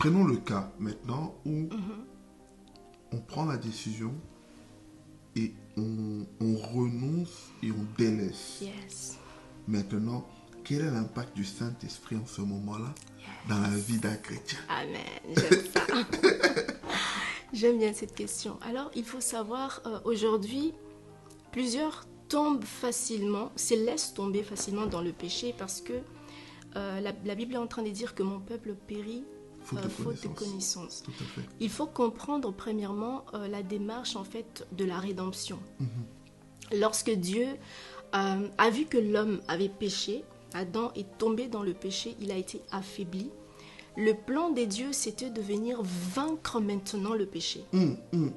prenons le cas maintenant où on prend la décision et on renonce et on délaisse. Yes. Maintenant, quel est l'impact du Saint-Esprit en ce moment-là dans la vie d'un chrétien? Amen, j'aime ça. J'aime bien cette question. Alors, il faut savoir, aujourd'hui, plusieurs tombent facilement, se laissent tomber facilement dans le péché parce que la Bible est en train de dire que mon peuple périt faute de connaissance. Tout à fait. Il faut comprendre premièrement la démarche en fait de la rédemption. Lorsque Dieu a vu que l'homme avait péché, Adam est tombé dans le péché, il a été affaibli. Le plan de Dieu, c'était de venir vaincre maintenant le péché. Amen.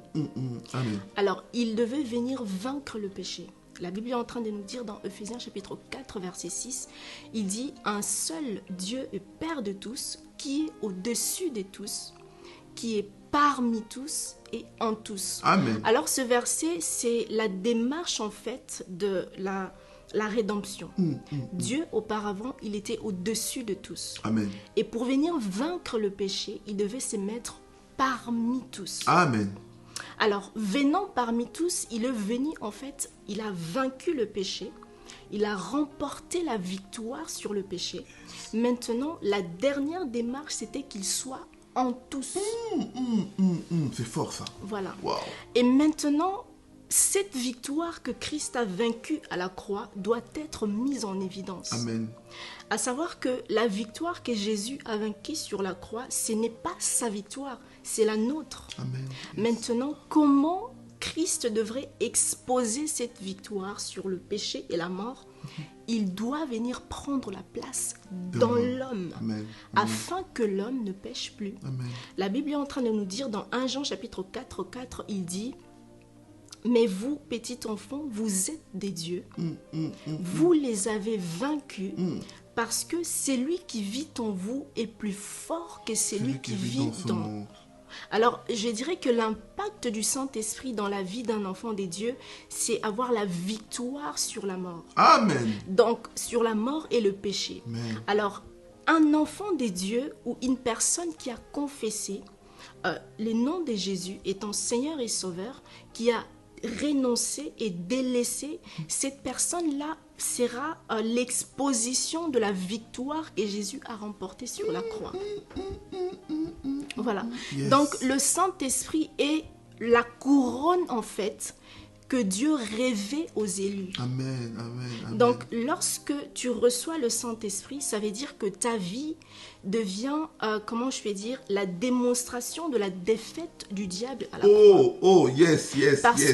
Alors, il devait venir vaincre le péché. La Bible est en train de nous dire dans Ephésiens chapitre 4, verset 6, il dit « Un seul Dieu est Père de tous, qui est au-dessus de tous, qui est parmi tous et en tous. » Amen. Alors, ce verset, c'est la démarche en fait de la rédemption. Dieu, auparavant, il était au-dessus de tous. Amen. Et pour venir vaincre le péché, il devait se mettre parmi tous. Amen. Alors, venant parmi tous, il est venu, en fait, il a vaincu le péché, il a remporté la victoire sur le péché. Maintenant, la dernière démarche, c'était qu'il soit en tous. C'est fort ça. Voilà. Wow. Et maintenant, cette victoire que Christ a vaincue à la croix doit être mise en évidence. Amen. À savoir que la victoire que Jésus a vaincue sur la croix, ce n'est pas sa victoire, c'est la nôtre. Amen. Maintenant, comment Christ devrait exposer cette victoire sur le péché et la mort? Il doit venir prendre la place dans l'homme, Amen. afin que l'homme ne pêche plus. Amen. La Bible est en train de nous dire dans 1 Jean chapitre 4, 4, il dit « Mais vous, petits enfants, vous êtes des dieux, vous les avez vaincus, parce que celui qui vit en vous est plus fort que celui qui vit son dans monde. » Alors, je dirais que l'impact du Saint-Esprit dans la vie d'un enfant des dieux, c'est avoir la victoire sur la mort. Amen. Donc, sur la mort et le péché. Amen. Alors, un enfant des dieux ou une personne qui a confessé le nom de Jésus étant Seigneur et Sauveur, qui a renoncé et délaissé, cette personne-là sera l'exposition de la victoire que Jésus a remportée sur la croix. Voilà. Yes. Donc, le Saint-Esprit est la couronne, en fait, que Dieu rêvait aux élus. Amen. Amen. Amen. Donc, lorsque tu reçois le Saint-Esprit, ça veut dire que ta vie devient, comment je vais dire, la démonstration de la défaite du diable à la croix. Oh, yes, yes, Parce yes.